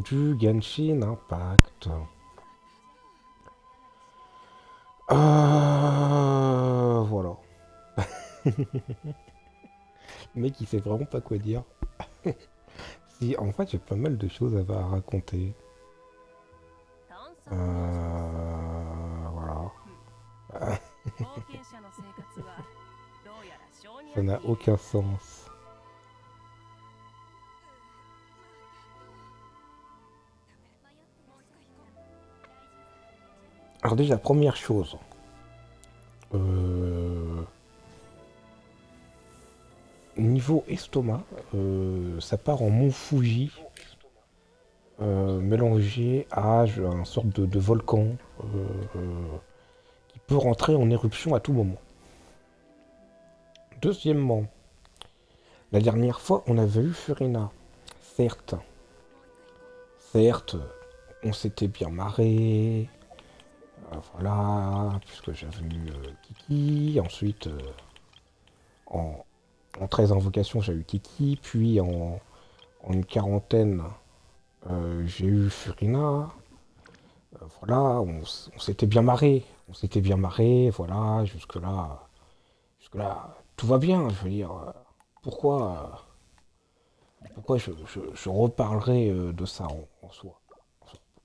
sur du Genshin Impact. Voilà. Le mec il sait vraiment pas quoi dire. Si, en fait j'ai pas mal de choses à raconter. Voilà. Ça n'a aucun sens. Alors déjà, première chose. Euh, Niveau estomac, ça part en mont Fuji, mélangé à un sorte de volcan qui peut rentrer en éruption à tout moment. Deuxièmement, la dernière fois, on avait eu Furina. Certes, certes, on s'était bien marré. Voilà, puisque j'avais eu Kiki. Ensuite, en, en 13 invocations, j'ai eu Kiki. Puis en une quarantaine, j'ai eu Furina. Voilà, on s'était bien marré. On s'était bien marré, voilà, jusque-là, tout va bien. Je veux dire, pourquoi, pourquoi je reparlerai de ça en soi?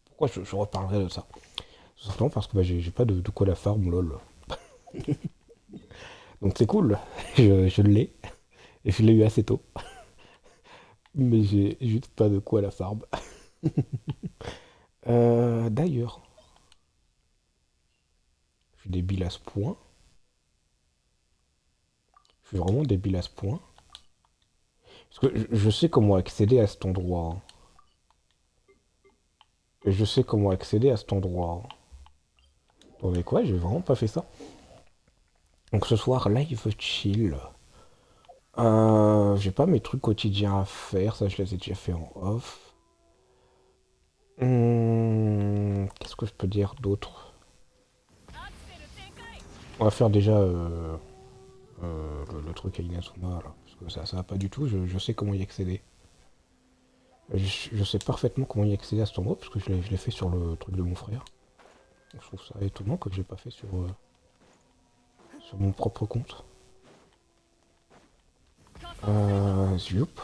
Pourquoi je reparlerai de ça? Tout simplement parce que bah, j'ai pas de quoi la farm, lol. Donc c'est cool, je l'ai, et je l'ai eu assez tôt. Mais j'ai juste pas de quoi la farm. D'ailleurs, je suis débile à ce point. Je suis vraiment débile à ce point. Parce que je sais comment accéder à cet endroit, hein. Et je sais comment accéder à cet endroit, hein. Attendez quoi, j'ai vraiment pas fait ça. Donc ce soir, live chill. J'ai pas mes trucs quotidiens à faire, ça je les ai déjà fait en off. Qu'est-ce que je peux dire d'autre? On va faire déjà le truc à Inazuma là. Parce que ça va pas du tout, je sais comment y accéder. Je sais parfaitement comment y accéder à cet endroit parce que je l'ai fait sur le truc de mon frère. Donc, je trouve ça étonnant que je l'ai pas fait sur mon propre compte. Zoup.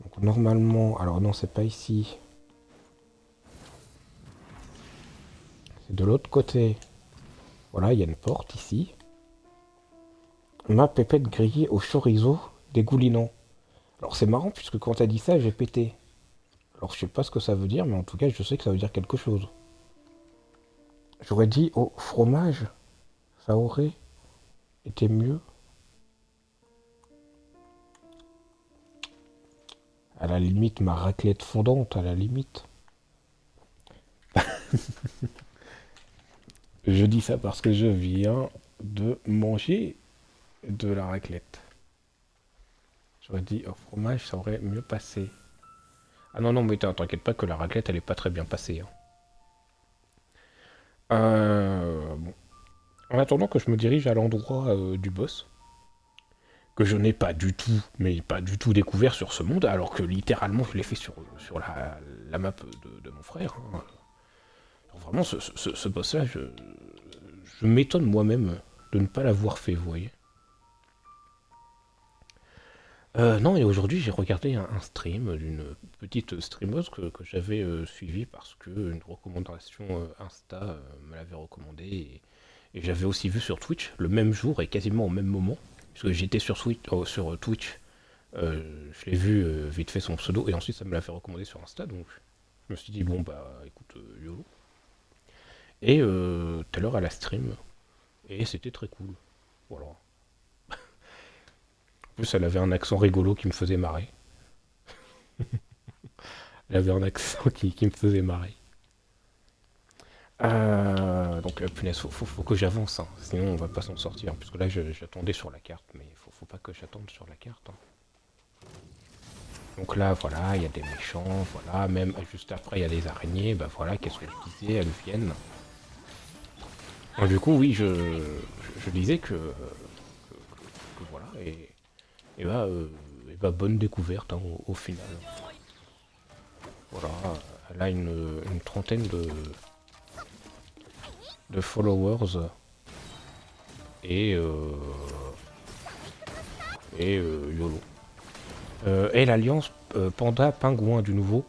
Donc normalement, alors non c'est pas ici. C'est de l'autre côté. Voilà, il y a une porte ici. Ma pépette grillée au chorizo dégoulinant. Alors c'est marrant puisque quand t'as dit ça, j'ai pété. Alors je sais pas ce que ça veut dire, mais en tout cas je sais que ça veut dire quelque chose. J'aurais dit au fromage, ça aurait été mieux. À la limite, ma raclette fondante, à la limite. Je dis ça parce que je viens de manger de la raclette. J'aurais dit au fromage, ça aurait mieux passé. Ah non, non, mais t'inquiète pas que la raclette, elle est pas très bien passée, hein. Bon. En attendant que je me dirige à l'endroit du boss, que je n'ai pas du tout, mais pas du tout découvert sur ce monde, alors que littéralement je l'ai fait sur la map de mon frère, hein. Alors vraiment, ce boss-là, je m'étonne moi-même de ne pas l'avoir fait, vous voyez. Non, et aujourd'hui j'ai regardé un stream d'une petite streameuse que j'avais suivie parce que une recommandation Insta me l'avait recommandé et j'avais aussi vu sur Twitch le même jour et quasiment au même moment, parce que j'étais sur Twitch, je l'ai vu vite fait son pseudo et ensuite ça me l'a fait recommander sur Insta, donc je me suis dit bon bah écoute YOLO. Et tout à l'heure elle a stream et c'était très cool. Voilà. En plus elle avait un accent rigolo qui me faisait marrer. Elle avait un accent qui me faisait marrer. Donc, punaise, faut que j'avance, hein, sinon on va pas s'en sortir. Puisque là, j'attendais sur la carte, mais faut pas que j'attende sur la carte, hein. Donc là, voilà, il y a des méchants, voilà, même juste après, il y a des araignées, bah voilà, qu'est-ce que je disais, elles viennent. Donc, du coup, oui, je disais que voilà, et bah, bonne découverte hein, au final. Voilà, elle a une trentaine de followers et, YOLO. Et l'alliance Panda Pingouin du nouveau.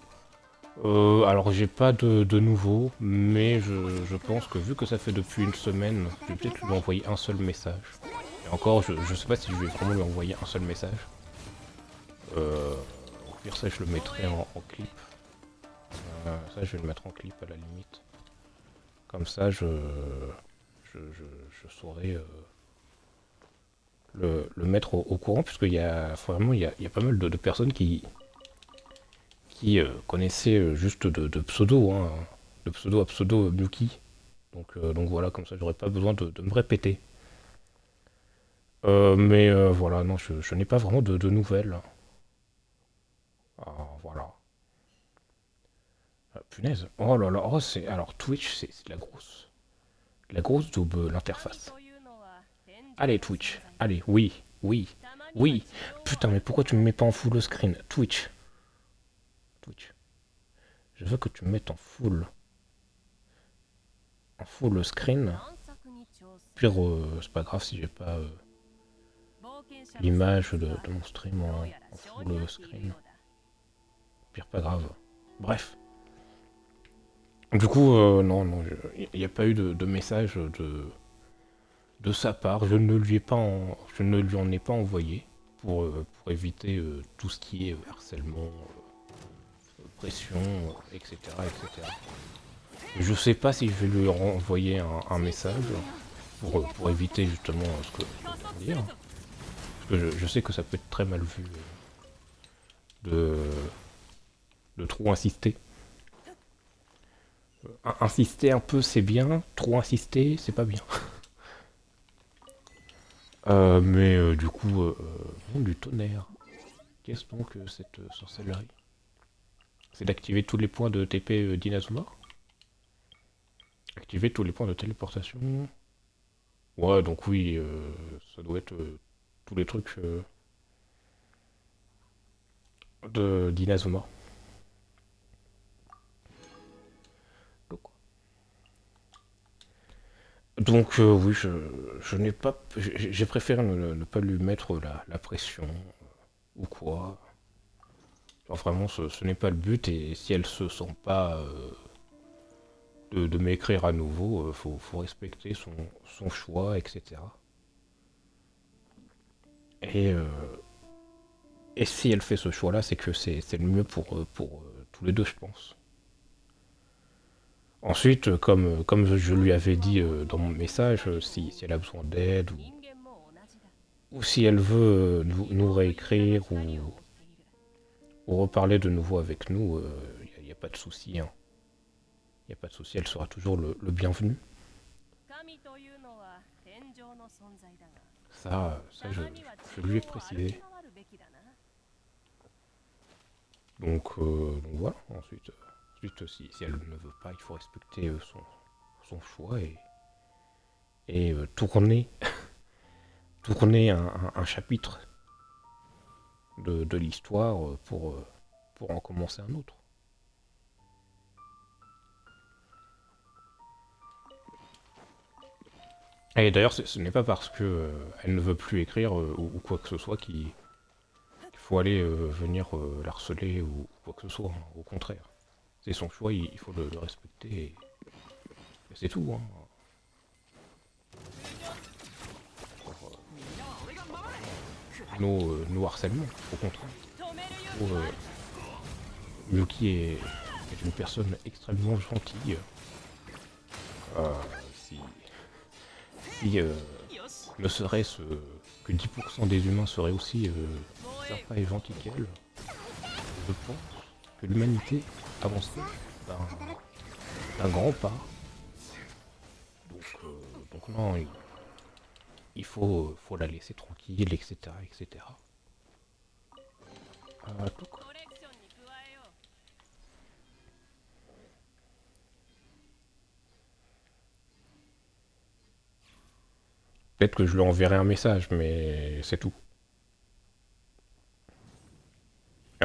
Alors j'ai pas de nouveau, mais je pense que vu que ça fait depuis une semaine, je vais peut-être lui envoyer un seul message. Et encore, je sais pas si je vais vraiment lui envoyer un seul message. Au pire ça je le mettrai en clip. Ça je vais le mettre en clip à la limite. Comme ça je saurai le mettre au courant, puisqu'il y a vraiment il y a pas mal de personnes qui connaissaient juste de pseudo, hein, de pseudo à pseudo Miyuki. Donc voilà, comme ça j'aurais pas besoin de me répéter. Mais voilà, non, je n'ai pas vraiment de nouvelles. Ah, voilà. Ah, punaise. Oh là là, oh, c'est. Alors Twitch, c'est de la grosse daube, l'interface. Allez, Twitch. Allez, oui, oui, oui. Putain, mais pourquoi tu me mets pas en full screen? Twitch. Twitch. Je veux que tu me mettes en full screen. Pire, c'est pas grave si j'ai pas l'image de mon stream en full screen. Pire, pas grave. Bref. Du coup, non, non, il n'y a pas eu de message de sa part. Je ne lui en ai pas envoyé pour éviter tout ce qui est harcèlement, pression, etc., etc. Je sais pas si je vais lui renvoyer un message pour éviter justement ce que je viens de dire. Parce que je sais que ça peut être très mal vu de, de trop insister. Insister un peu c'est bien, trop insister c'est pas bien. Mais du coup, bon, du tonnerre. Qu'est-ce donc cette sorcellerie? C'est d'activer tous les points de TP d'Inazuma? Activer tous les points de téléportation. Ouais, donc oui, ça doit être tous les trucs de d'Inazuma. Donc, oui, je n'ai pas. J'ai préféré ne pas lui mettre la pression ou quoi. Genre vraiment, ce n'est pas le but, et si elle se sent pas de m'écrire à nouveau, faut respecter son choix, etc. Et, euh, et si elle fait ce choix-là, c'est que c'est le mieux pour tous les deux, je pense. Ensuite, comme je lui avais dit dans mon message, si elle a besoin d'aide, ou si elle veut nous réécrire, ou reparler de nouveau avec nous, il n'y a pas de souci, hein. Il n'y a pas de souci, elle sera toujours le bienvenu. Ça je lui ai précisé. Donc voilà, ensuite si elle ne veut pas, il faut respecter son choix et tourner un chapitre de l'histoire pour en commencer un autre. Et d'ailleurs, ce n'est pas parce que elle ne veut plus écrire ou quoi que ce soit qu'il faut aller venir l'harceler ou quoi que ce soit, hein. Au contraire. C'est son choix, il faut le respecter et c'est tout, hein. Nos harcèlements, au contraire. Faut, Miyuki est une personne extrêmement gentille. Euh, si si ne serait-ce que 10% des humains seraient aussi sympas et gentils qu'elle, je pense que l'humanité avancerait d'un grand pas. Donc non, il faut la laisser tranquille, etc. etc. Tout. Peut-être que je lui enverrai un message, mais c'est tout.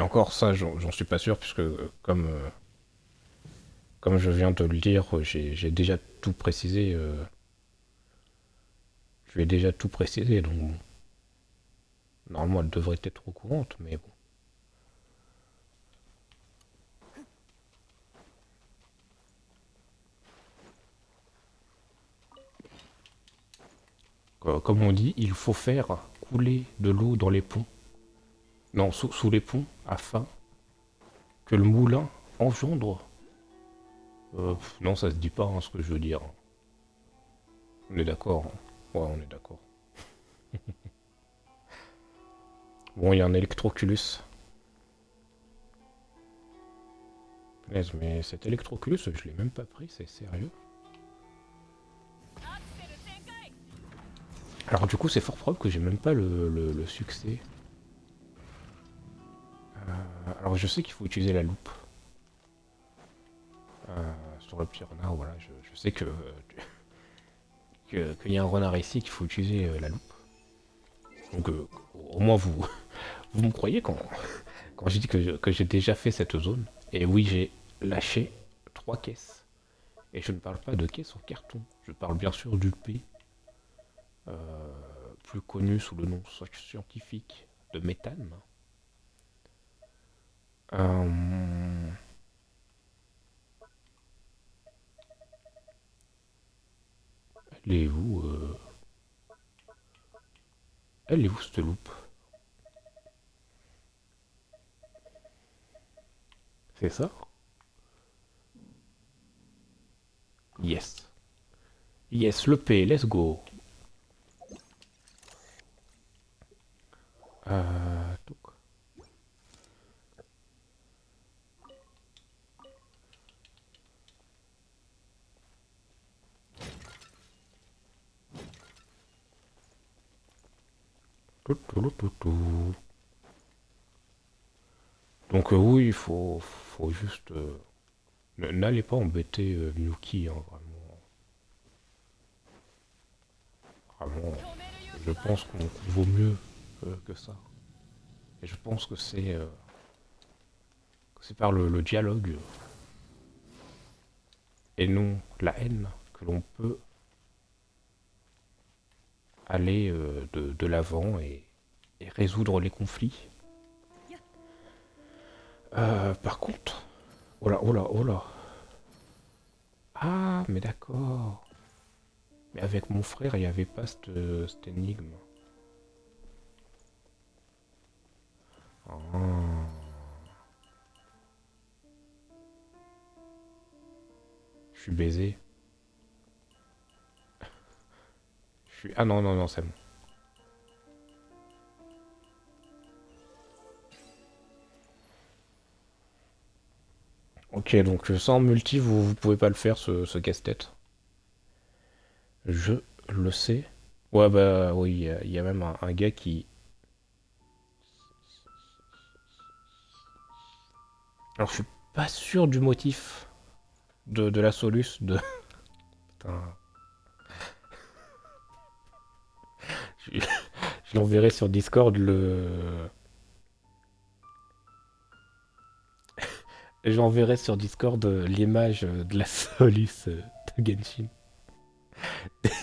Et encore ça, j'en suis pas sûr, puisque comme je viens de le dire, j'ai déjà tout précisé. Je lui ai déjà tout précisé, donc bon, normalement elle devrait être au courant, mais bon. Comme on dit, il faut faire couler de l'eau dans les ponts. Non, sous les ponts, afin que le moulin engendre. Non, ça se dit pas, hein, ce que je veux dire. On est d'accord, hein. Ouais, on est d'accord. Bon, il y a un électroculus. Punaise, mais cet électroculus, je l'ai même pas pris, c'est sérieux. Alors du coup, c'est fort probable que j'ai même pas le succès. Alors je sais qu'il faut utiliser la loupe. Sur le petit renard, voilà, je sais qu'il y a un renard ici qu'il faut utiliser la loupe. Donc au moins vous me croyez quand je dis que j'ai déjà fait cette zone. Et oui, j'ai lâché 3 caisses. Et je ne parle pas de caisses en carton. Je parle bien sûr du P, plus connu sous le nom scientifique de méthane. Euh, elle est où Elle est où cette loupe? C'est ça? Yes. Yes, le P, let's go. Donc. Donc oui, faut juste... n'allez pas embêter Miyuki, hein, vraiment. Vraiment, je pense qu'on vaut mieux que ça. Et je pense que c'est par le dialogue et non la haine que l'on peut aller de l'avant et résoudre les conflits. Par contre... Oh là, oh là, oh là. Ah, mais d'accord. Mais avec mon frère, il n'y avait pas cette énigme. Ah. Je suis baisé. Je suis... Ah non, non, non, c'est bon. Ok, donc sans multi, vous pouvez pas le faire, ce casse-tête. Je le sais. Ouais, bah oui, il y a même un gars qui... Alors, je suis pas sûr du motif de la soluce de... Putain, je, je l'enverrai sur Discord J'enverrai sur Discord l'image de la soluce de Genshin.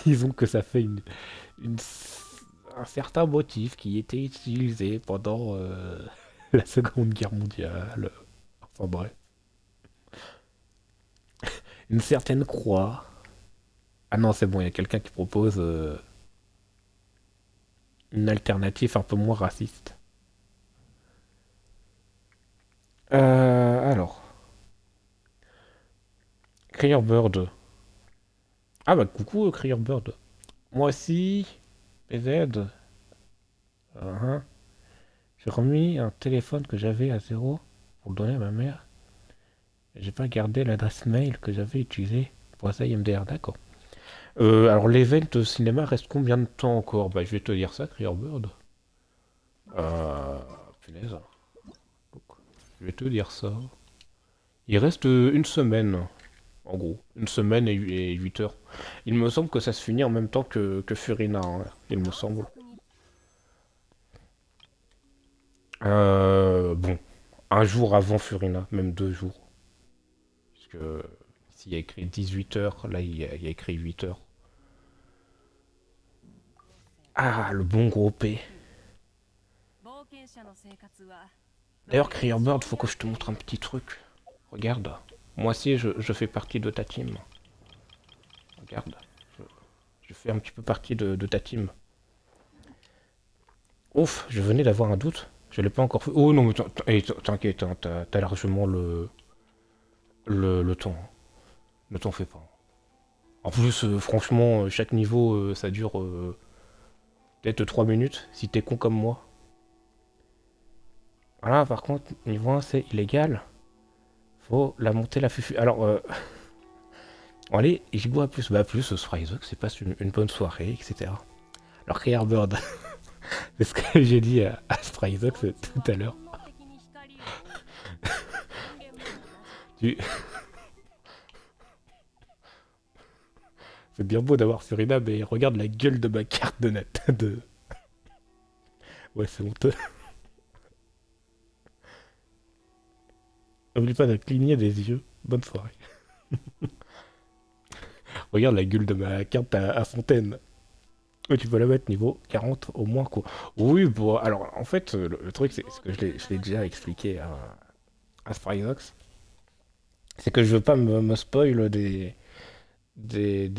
Disons que ça fait une- un certain motif qui était utilisé pendant la Seconde Guerre mondiale. Enfin bref. Une certaine croix. Ah non, c'est bon, il y a quelqu'un qui propose une alternative un peu moins raciste. Alors, Crier Bird. Ah bah coucou Crier Bird. Moi aussi, PZ. Hein. J'ai remis un téléphone que j'avais à zéro pour le donner à ma mère. J'ai pas gardé l'adresse mail que j'avais utilisée pour ça IMDR, d'accord. Alors l'event cinéma reste combien de temps encore? Bah je vais te dire ça, Clearbird. Euh... Punaise. Donc, je vais te dire ça. Il reste une semaine, en gros. Une semaine et 8 heures. Il me semble que ça se finit en même temps que Furina, hein, il me semble. Bon. un jour avant Furina, même 2 jours. Parce que s'il y a écrit 18 heures, là il y a écrit 8 heures. Ah, le bon gros P. D'ailleurs, Crier Bird, faut que je te montre un petit truc. Regarde. Moi aussi, je fais partie de ta team. Regarde. Je, je fais un petit peu partie de ta team. Ouf, je venais d'avoir un doute. Je l'ai pas encore fait. Oh non, mais t'inquiète, hein, t'as largement le temps. Ne t'en fais pas. En plus, franchement, chaque niveau, ça dure peut-être 3 minutes, si t'es con comme moi. Voilà, par contre, niveau 1, c'est illégal. Faut la monter la fufu. Alors, bon, allez, j'y bois plus. Bah, plus, Spryzox, c'est passe une bonne soirée, etc. Alors, Bird, c'est ce que j'ai dit à Spryzox tout à l'heure. Tu- C'est bien beau d'avoir Furina, mais regarde la gueule de ma carte de net. Ouais, c'est honteux. N'oublie pas de cligner des yeux. Bonne soirée. Regarde la gueule de ma carte à Fontaine. Ouais, tu peux la mettre niveau 40 au moins, quoi. Oui, bon, alors en fait, le truc, c'est ce que je l'ai déjà expliqué à Sprynox, c'est que je veux pas me spoil des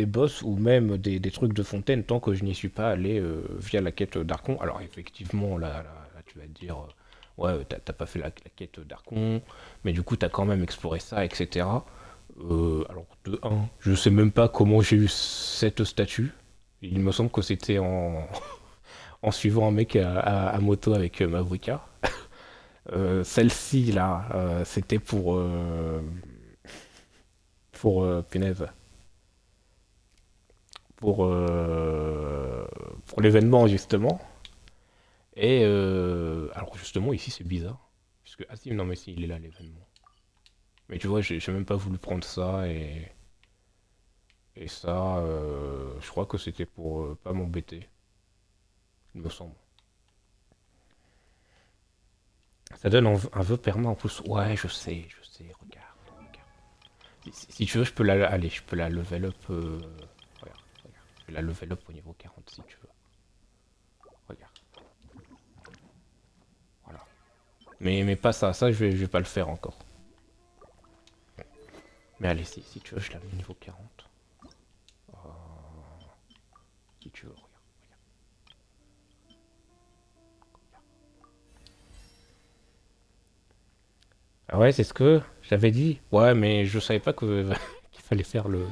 boss ou même des trucs de Fontaine tant que je n'y suis pas allé via la quête d'Archon. Alors effectivement, là, tu vas te dire, ouais, t'as pas fait la quête d'Archon, mais du coup, t'as quand même exploré ça, etc. Alors, de un, je sais même pas comment j'ai eu cette statue. Il me semble que c'était en suivant un mec à moto avec Mavrika. Celle-ci, là, c'était punaise, pour, pour l'événement, justement. Et alors, justement, ici, c'est bizarre. Puisque, ah si, non, mais si, il est là, l'événement. Mais tu vois, j'ai même pas voulu prendre ça, et ça, je crois que c'était pour pas m'embêter, il me semble. Ça donne un vœu permanent en plus. Ouais, je sais, regarde. Si tu veux, allez, je peux la level up. Regarde, regarde. Je peux la level up au niveau 40 si tu veux. Regarde, voilà. Mais pas ça, je vais pas le faire encore. Mais allez, si tu veux, je la mets au niveau 40. Euh, si tu veux, regarde. Ah ouais, c'est ce que j'avais dit. Ouais, mais je savais pas que qu'il fallait faire le.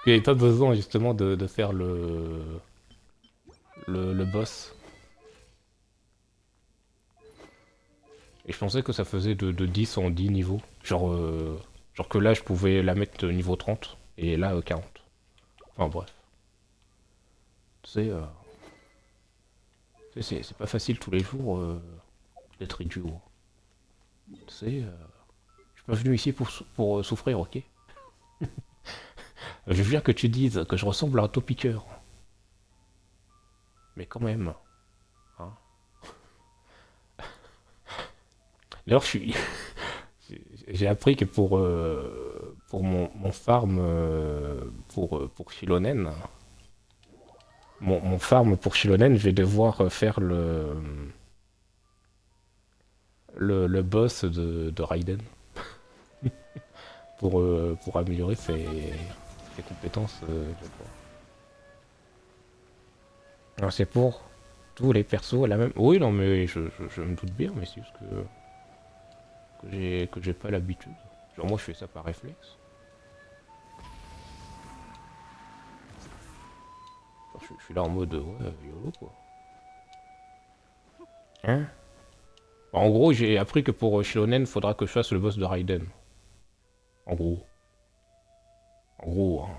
Il n'y avait pas besoin justement de faire le boss. Et je pensais que ça faisait de 10 en 10 niveaux. Genre que là, je pouvais la mettre niveau 30 et là, 40. Enfin bref. Tu sais, c'est pas facile tous les jours d'être idiot. Tu sais, je suis pas venu ici pour souffrir, ok? Je veux bien que tu dises que je ressemble à un topiqueur. Mais quand même, hein. D'ailleurs, j'ai appris que pour mon farm pour Shilonen, mon farm pour Shilonen, je vais devoir faire le boss de Raiden pour améliorer ses compétences, je crois. Alors c'est pour tous les persos la même. Oui, non, mais je me doute bien, mais c'est juste que j'ai pas l'habitude. Genre moi je fais ça par réflexe. Genre, je suis là en mode ouais, YOLO quoi. Hein? En gros, j'ai appris que pour Shilonen, faudra que je fasse le boss de Raiden. En gros. En gros, hein.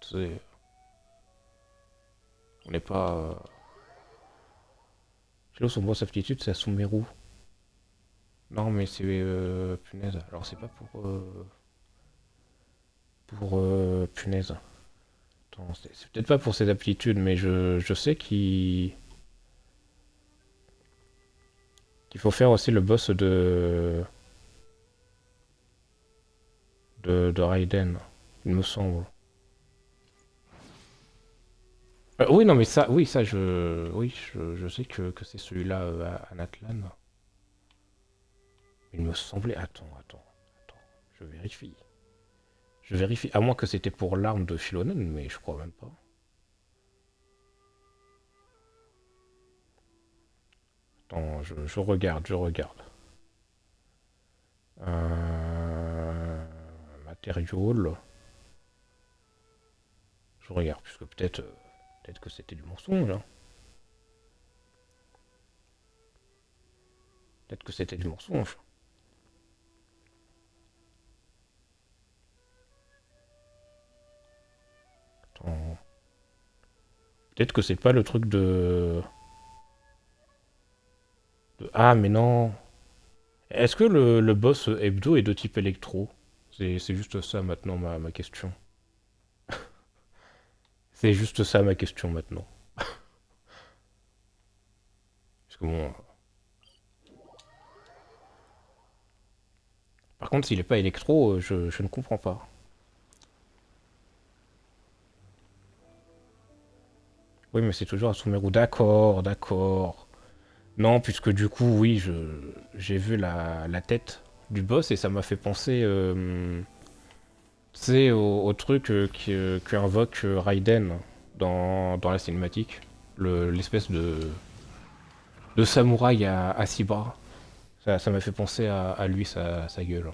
Tu sais, on n'est pas. Shilo, son boss aptitude, c'est à Sumeru. Non, mais c'est. Punaise. Alors, c'est pas punaise. Attends, c'est peut-être pas pour ses aptitudes, mais je sais qu'il. Qu'il faut faire aussi le boss de Raiden, il me semble. Oui, non, mais ça, oui, ça, oui, je sais que c'est celui-là à Natlan. Il me semblait. Attends, je vérifie. Je vérifie, à moins que c'était pour l'arme de Philonen, mais je crois même pas. Attends, je regarde, je regarde. Matériaux. Je regarde, puisque peut-être que c'était du mensonge, hein. Peut-être que c'était du mensonge. Attends. Peut-être que c'est pas le truc Ah, mais non. Est-ce que le boss hebdo est de type électro? C'est juste ça maintenant ma question. C'est juste ça ma question maintenant. Parce que bon. Par contre, s'il est pas électro, je ne comprends pas. Oui, mais c'est toujours à Sumeru. D'accord, d'accord. Non, puisque du coup, oui, j'ai vu la tête du boss et ça m'a fait penser, tu sais, au truc qu'invoque Raiden dans la cinématique. L'espèce de samouraï à six bras. Ça m'a fait penser à lui, sa gueule.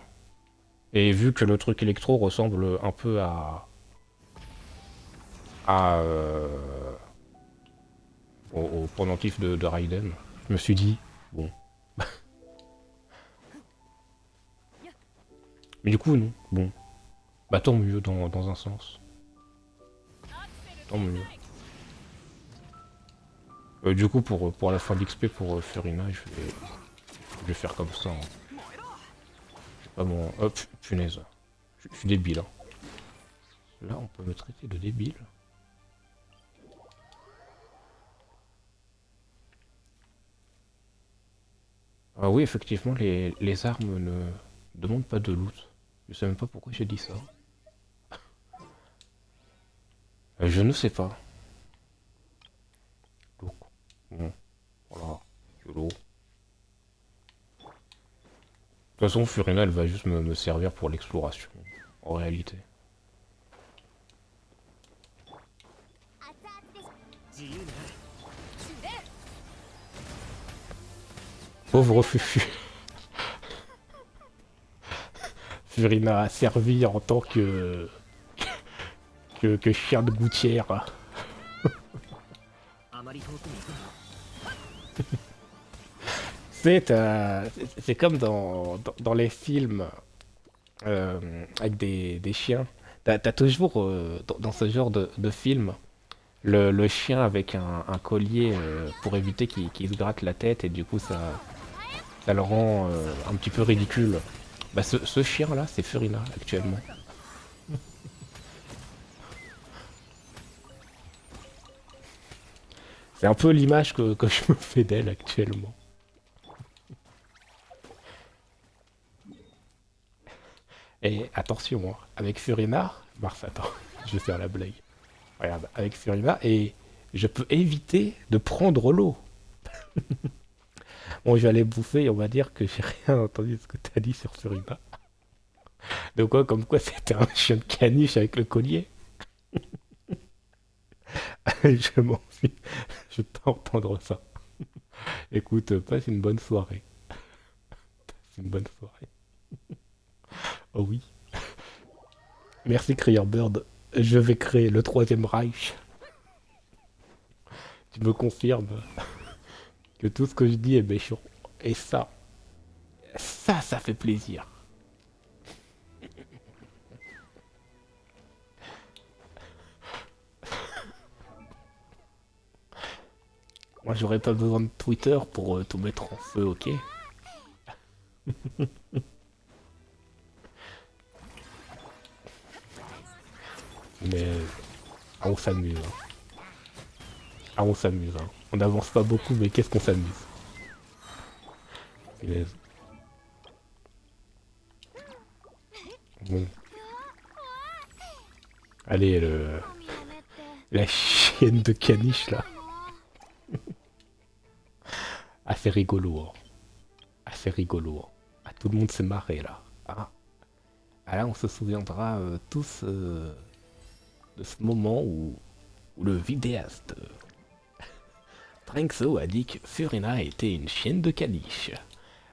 Et vu que le truc électro ressemble un peu à au pendentif de Raiden, je me suis dit, bon. Mais du coup, non. Bon. Bah tant mieux dans un sens. Tant mieux. Du coup, pour la fin d'XP pour Furina, je vais faire comme ça, hein. J'ai pas mon... Hop, punaise. Je suis débile, hein. Là, on peut me traiter de débile. Ah oui, effectivement, les armes ne demandent pas de loot. Je sais même pas pourquoi j'ai dit ça. Je ne sais pas. Donc, bon, voilà. YOLO. De toute façon, Furina, elle va juste me servir pour l'exploration, en réalité. Pauvre Fufu. Furina a servi en tant que chien de gouttière. C'est comme dans les films avec des chiens. T'as toujours, dans ce genre de film, le chien avec un collier pour éviter qu'il se gratte la tête et du coup ça le rend un petit peu ridicule. Bah ce chien-là, c'est Furina actuellement. C'est un peu l'image que je me fais d'elle actuellement. Et attention, hein, avec Furina, Mars, attends, je vais faire la blague. Regarde, avec Furina, et je peux éviter de prendre l'eau. Bon, je vais aller bouffer et on va dire que j'ai rien entendu de ce que t'as dit sur Furina. De quoi, comme quoi c'était un chien de caniche avec le collier. Je m'en suis. Je veux pas entendre ça. Écoute, passe une bonne soirée. C'est une bonne soirée. Oh oui. Merci Crier Bird. Je vais créer le troisième Reich. Tu me confirmes que tout ce que je dis est méchant. Et ça fait plaisir. Moi, j'aurais pas besoin de Twitter pour tout mettre en feu, ok? Mais on s'amuse, hein. On s'amuse, hein. On n'avance pas beaucoup, mais qu'est-ce qu'on s'amuse. Punaise. Bon. Allez, la chienne de caniche là. Assez rigolo, hein. Assez rigolo, hein. Ah, tout le monde s'est marré là. Ah. Ah, là, on se souviendra tous de ce moment où le vidéaste Tranxo a dit que Furina était une chienne de caniche.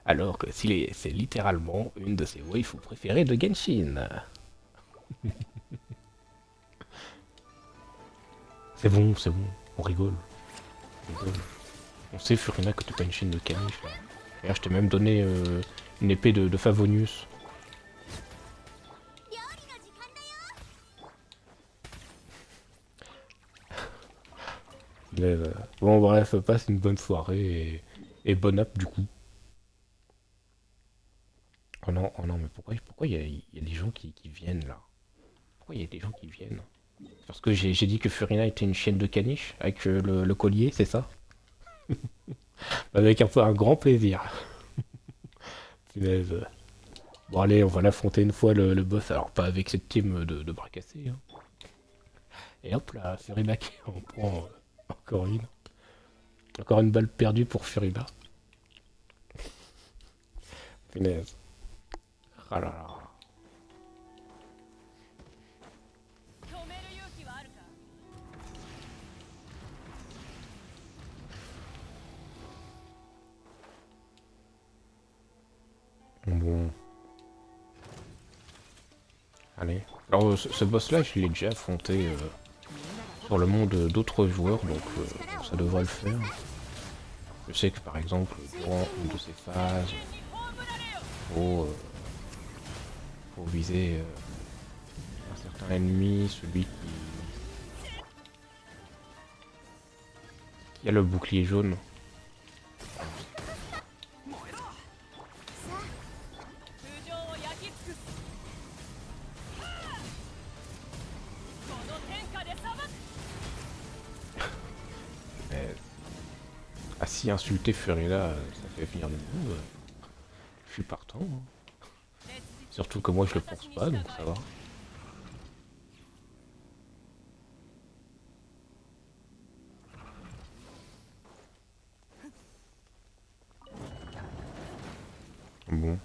Alors que c'est littéralement une de ses waifus préférées de Genshin. C'est bon, on rigole. On rigole. On sait, Furina, que t'es pas une chienne de caniche là. D'ailleurs, je t'ai même donné une épée de Favonius. Mais, bon, bref, passe une bonne soirée et bonne app du coup. Oh non, mais pourquoi il y a des gens qui viennent là? Pourquoi il y a des gens qui viennent? Parce que j'ai dit que Furina était une chienne de caniche avec le collier, c'est ça? Avec un grand plaisir. Punaise. Bon allez, on va l'affronter une fois le boss, alors pas avec cette team de bras cassés, hein. Et hop là, Furina qui en prend encore une. Encore une balle perdue pour Furina. Punaise. Ah là là. Bon, allez. Alors ce boss-là, je l'ai déjà affronté sur le monde d'autres joueurs, donc ça devrait le faire. Je sais que par exemple, durant une de ces phases, faut, euh, faut viser un certain ennemi, celui qui a le bouclier jaune. Mais, ah si insulter Furina, ça fait venir le monde, je suis partant, hein. Surtout que moi je le pense pas, donc ça va. Bon.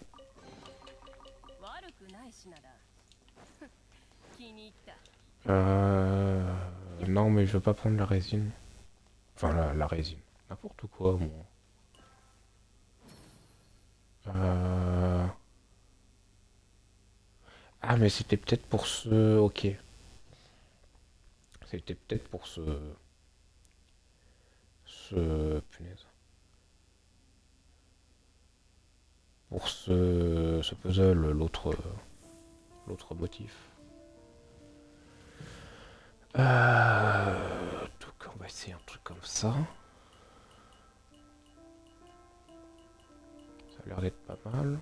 Euh... Non mais je veux pas prendre la résine. Enfin la résine. N'importe quoi moi. Euh... Ah mais c'était peut-être pour ce... Ok. C'était peut-être pour ce... Punaise. Pour ce puzzle, l'autre motif. Donc on va essayer un truc comme ça. Ça a l'air d'être pas mal.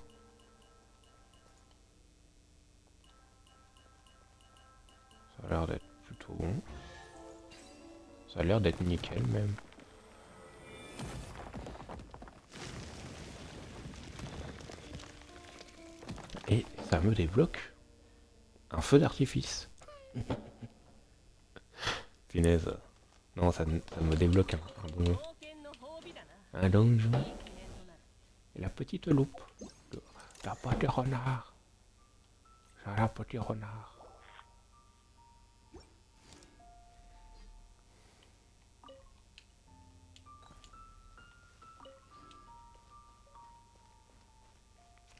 Ça a l'air d'être plutôt bon. Ça a l'air d'être nickel même. Et ça me débloque un feu d'artifice. Punaise. Non, ça me débloque un donjon. Un donjon. Et la petite loupe. La petite renard. C'est la petite renard.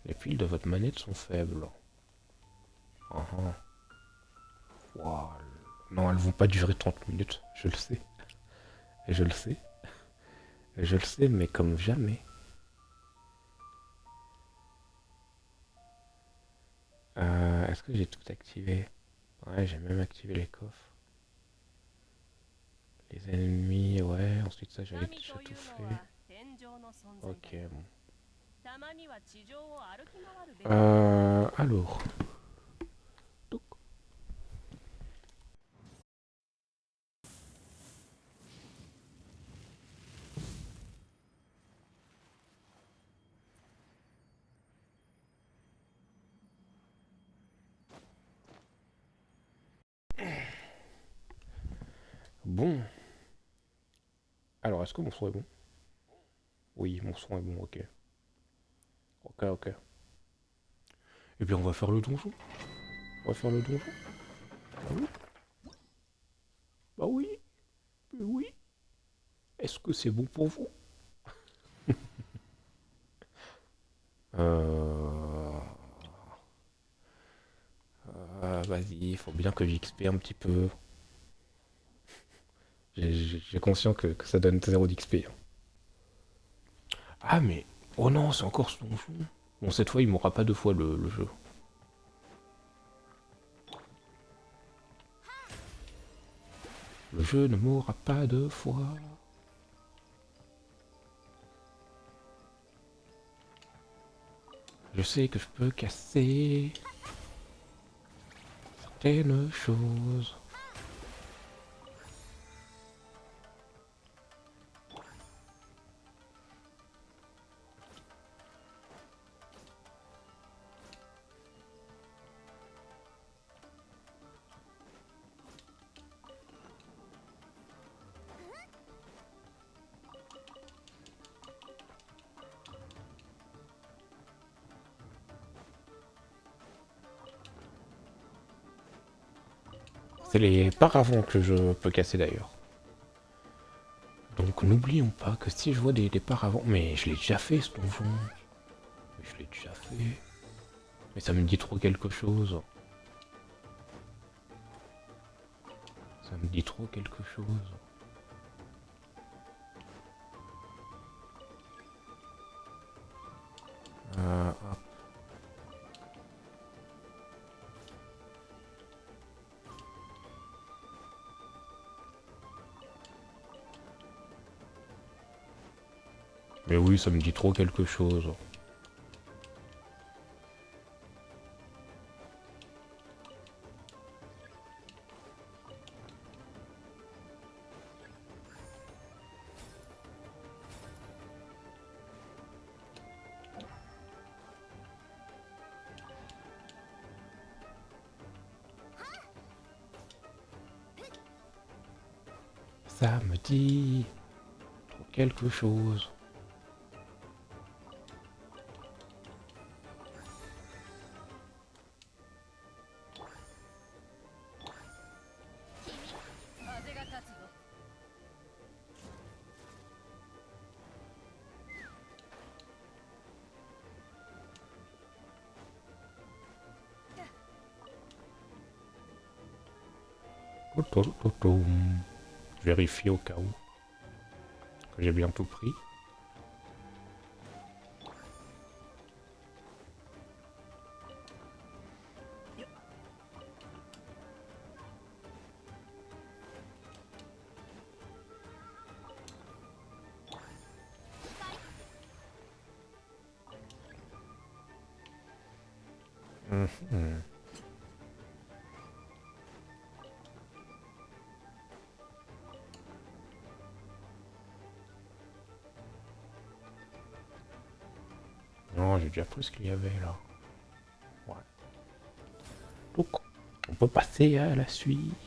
Les fils de votre manette sont faibles. Uh-huh. Wow. Non, elles vont pas durer 30 minutes, je le sais. Et je le sais. Et je le sais, mais comme jamais. Est-ce que j'ai tout activé? Ouais, j'ai même activé les coffres. Les ennemis, ouais, ensuite ça j'avais déjà tout fait. Ok, bon. Alors. Bon. Alors, est-ce que mon son est bon? Oui, mon son est bon, ok. Ok, ok. Eh bien, on va faire le donjon. On va faire le donjon. Ah oui? Bah oui, oui. Est-ce que c'est bon pour vous? Euh... Vas-y, il faut bien que j'XP un petit peu. J'ai conscient que ça donne 0 d'XP. Ah mais... Oh non, c'est encore ce donjon. Bon, cette fois, il mourra pas deux fois le jeu. Le jeu ne mourra pas deux fois. Je sais que je peux casser certaines choses. C'est les paravents que je peux casser d'ailleurs. Donc n'oublions pas que si je vois des paravents... Mais je l'ai déjà fait ce donjon. Mais je l'ai déjà fait. Mais ça me dit trop quelque chose. Ça me dit trop quelque chose. Hop. Mais oui, ça me dit trop quelque chose. Ça me dit trop quelque chose. Vérifier au cas où que j'ai bien tout pris. Mhm. Non, j'ai déjà pris ce qu'il y avait là. Ouais. Donc, on peut passer à la suite.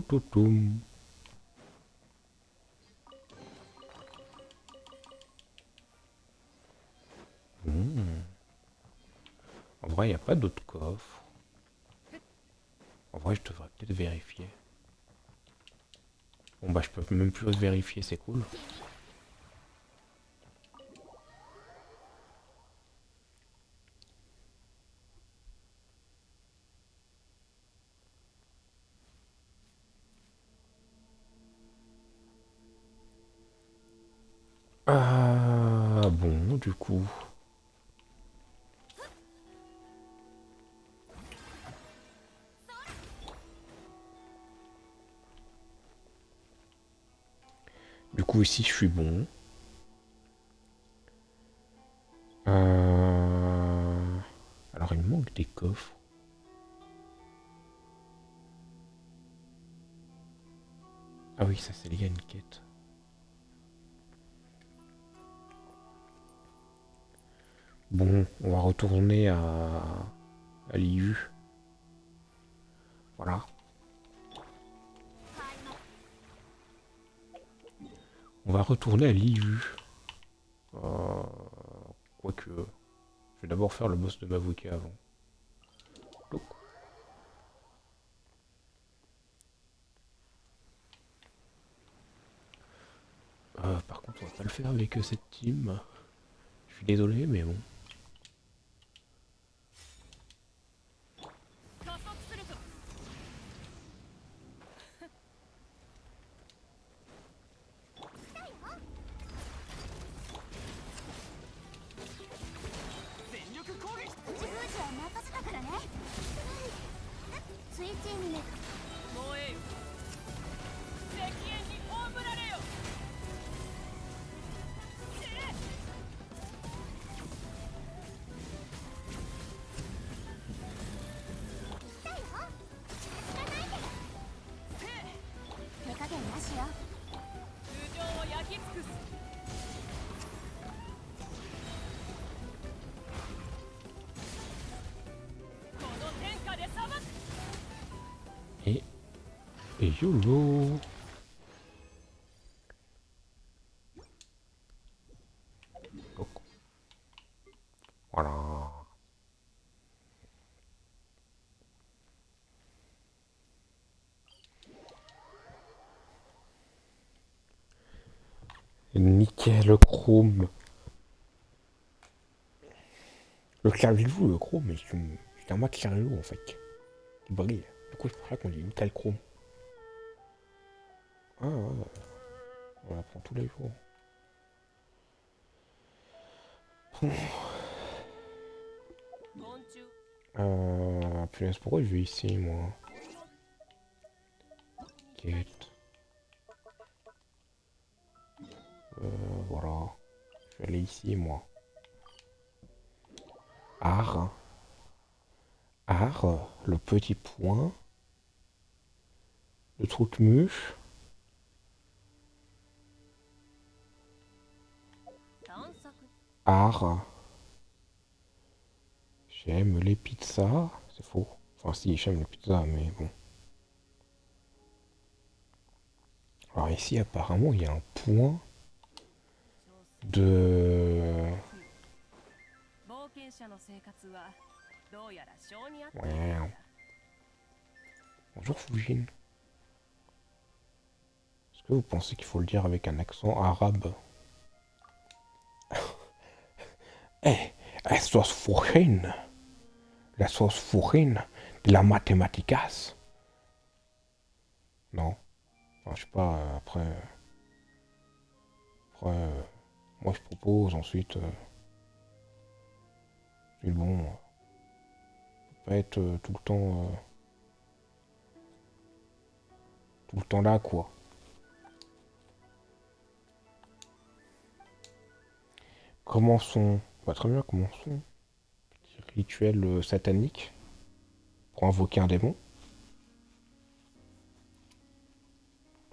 Toutoum. En vrai, il n'y a pas d'autres coffres. En vrai, je devrais peut-être vérifier. Bon bah je peux même plus vérifier, c'est cool. Ah bon, du coup. Du coup ici je suis bon. Alors il me manque des coffres. Ah oui, ça c'est lié à une quête. Bon, on va retourner à l'IU. Voilà. On va retourner à l'IU. Quoique. Je vais d'abord faire le boss de Mavuke avant. Donc, par contre, on va pas le faire avec cette team. Je suis désolé, mais bon. Et, et YOLO. Donc, voilà. Nickel, chrome. Le Clarilou, le chrome, c'est un mot Clarilou en fait. Il brille. Du coup, c'est pour ça qu'on dit nickel chrome. Ah, ouais, on l'apprend tous les jours. Punaise, pourquoi je vais ici, moi? Quête. Voilà. Je vais aller ici, moi. Art. Art. Le petit point. Le truc mûche. Art. J'aime les pizzas. C'est faux. Enfin, si, j'aime les pizzas, mais bon. Alors ici, apparemment, il y a un point de... Ouais. Bonjour Fujin. Est-ce que vous pensez qu'il faut le dire avec un accent arabe? Eh, la sauce Fujin. La sauce Fujin de la mathématicas. Non. Enfin, je sais pas, moi je propose ensuite... mais bon, pas être tout le temps là, quoi. Commençons. Bah, très bien, commençons. Petit rituel satanique pour invoquer un démon. De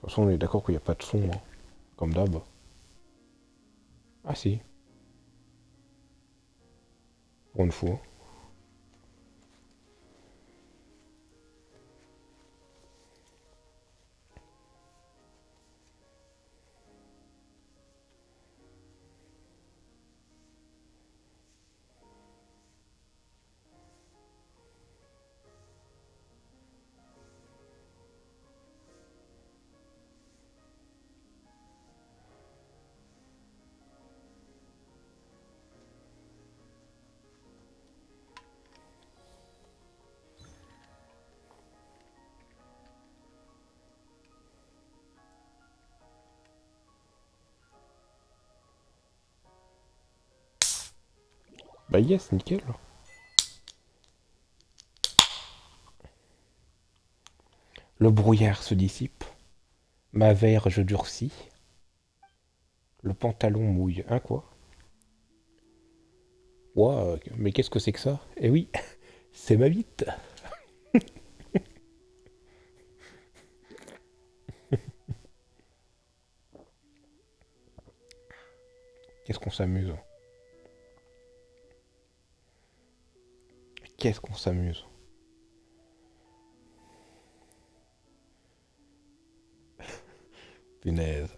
toute façon, on est d'accord qu'il n'y a pas de son, hein, comme d'hab. Ah si, pour une fois. Bah yes, nickel. Le brouillard se dissipe. Ma verge durcit. Le pantalon mouille. Hein, quoi? Ouah, mais qu'est-ce que c'est que ça? Eh oui, c'est ma bite. Qu'est-ce qu'on s'amuse. Qu'est-ce qu'on s'amuse. Punaise.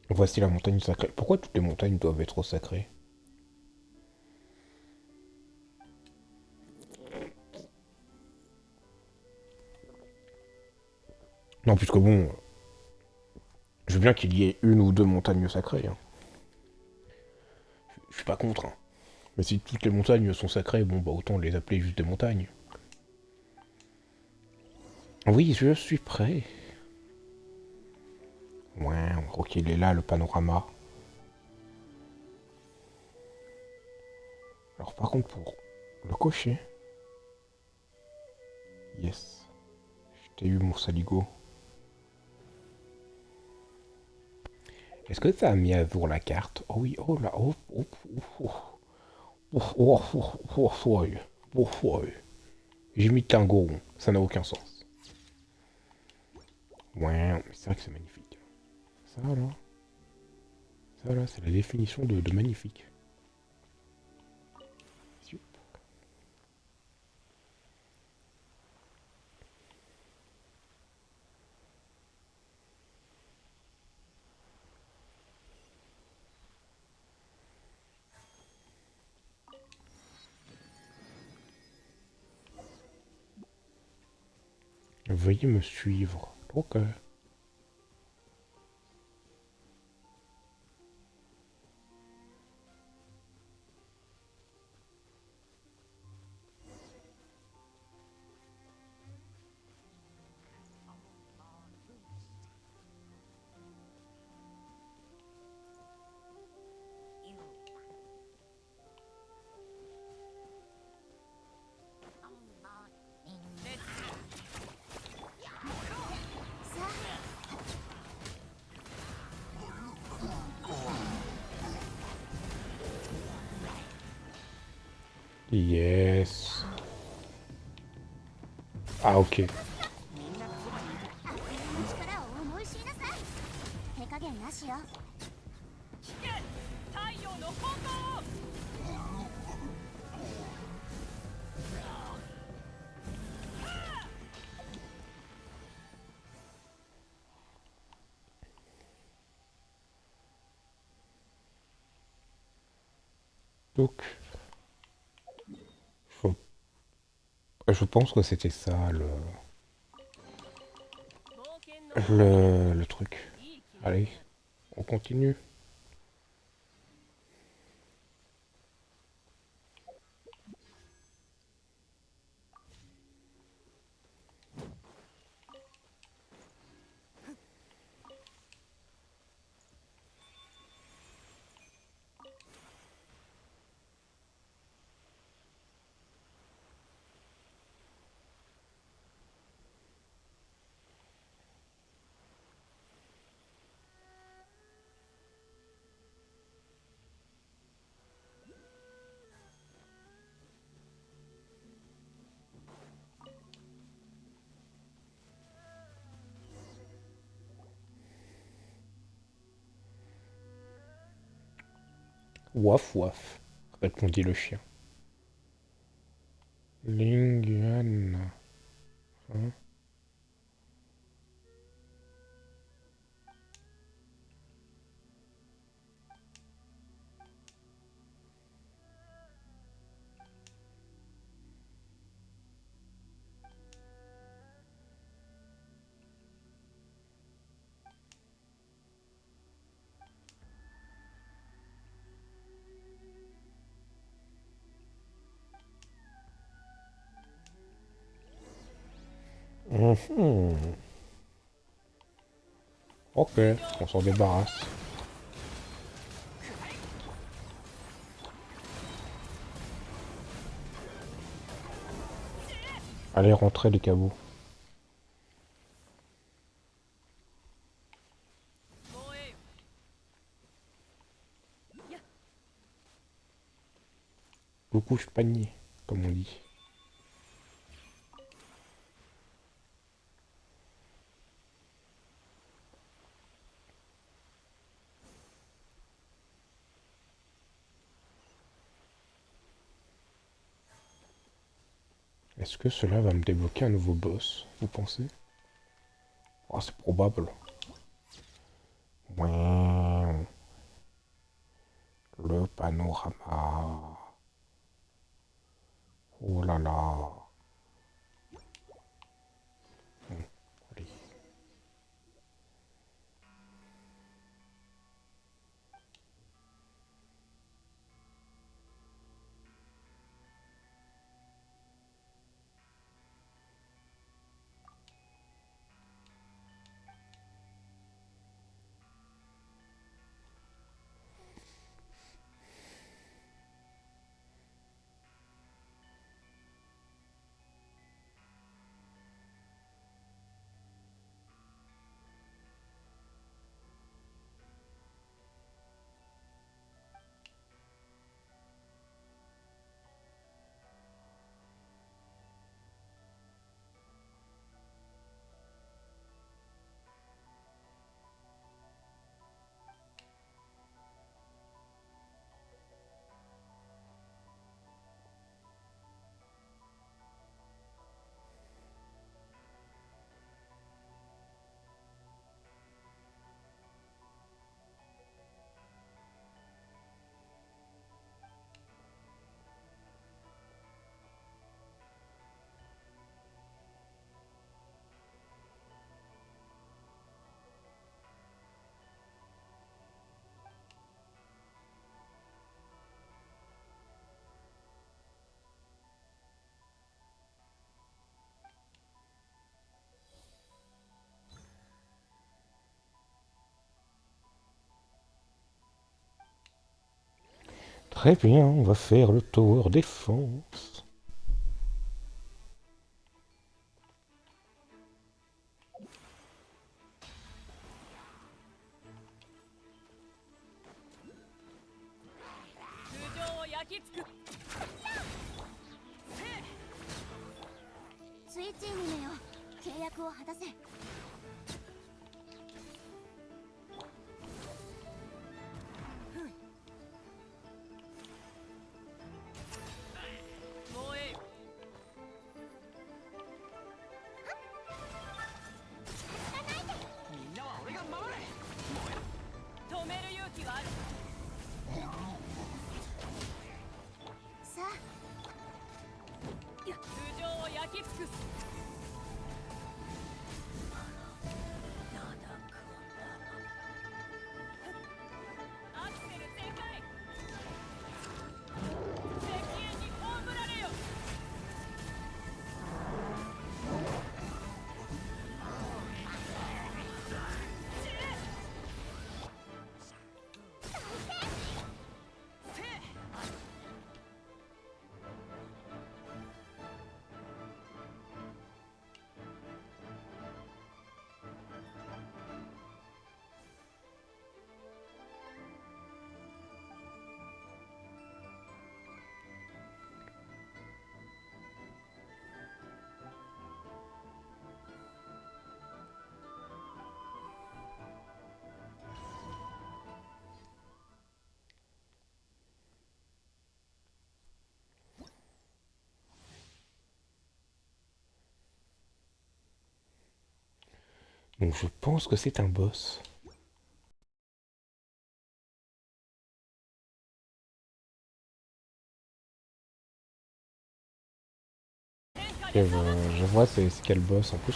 Voici la montagne sacrée. Pourquoi toutes les montagnes doivent être sacrées? Non, puisque bon, je veux bien qu'il y ait une ou deux montagnes sacrées, hein. Je suis pas contre, hein. Mais si toutes les montagnes sont sacrées, bon, bah autant les appeler juste des montagnes. Oui, je suis prêt. Ouais, ok, il est là, le panorama. Alors par contre, pour le cocher... Yes. Je t'ai eu, mon saligo. Est-ce que ça a mis à jour la carte? Oh oui, oh là, oh, oh, oh, oh, oh, oh, oh, oh, oh, oh, oh. J'ai mis Tingoron, ça n'a aucun sens. Ouais, mais c'est vrai que c'est magnifique. Ça là, c'est la définition de magnifique. Veuillez me suivre. Ok. Yes. Ah, ok. Donc, je, je pense que c'était ça le truc. Allez, on continue. Waf waf, répondit le chien. Linguana. Hein. Mhm. Ok, on s'en débarrasse. Allez, rentrez les cabots. Beaucoup panier, comme on dit. Est-ce que cela va me débloquer un nouveau boss, vous pensez? Oh, c'est probable. Ouin, le panorama. Oh là là. Allez. Très bien, on va faire le tower défense. Donc je pense que c'est un boss. Ok, je vois c'est quel boss. En plus,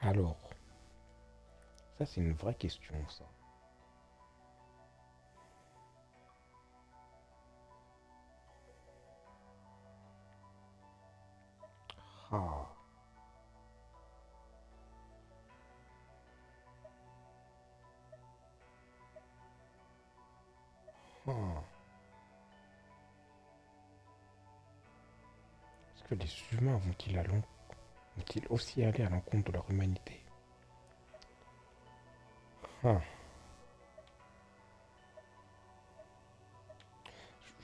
Alors, ça c'est une vraie question, ça. Ah, ah. Est-ce que les humains vont-ils aussi aller à l'encontre de leur humanité? Ah,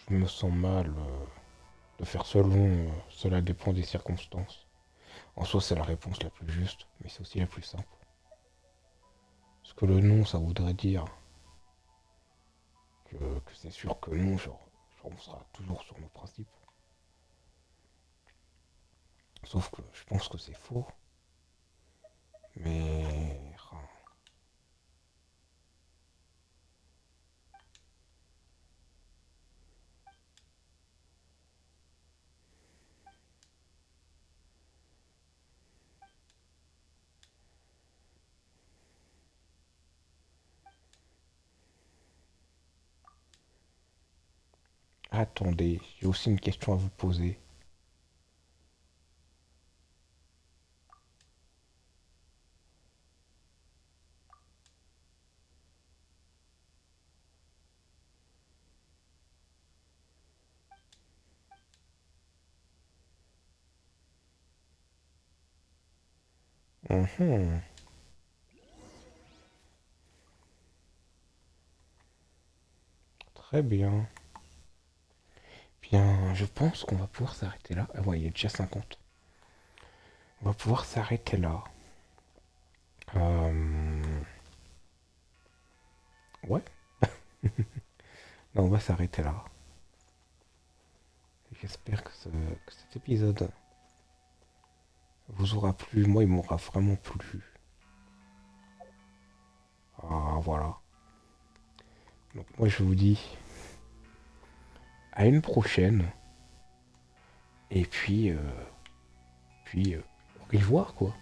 je me sens mal de faire selon, cela dépend des circonstances. En soi, c'est la réponse la plus juste, mais c'est aussi la plus simple. Parce que le non, ça voudrait dire que c'est sûr que non, genre, on sera toujours sur nos principes. Sauf que je pense que c'est faux. Mais attendez, j'ai aussi une question à vous poser. Mhm, très bien. Bien, je pense qu'on va pouvoir s'arrêter là. Ah ouais, il est déjà 50. On va pouvoir s'arrêter là. Euh, Ouais, non, on va s'arrêter là. J'espère que cet épisode vous aura plu. Moi, il m'aura vraiment plu. Ah, voilà. Donc, moi, je vous dis à une prochaine. Et puis, au revoir, quoi.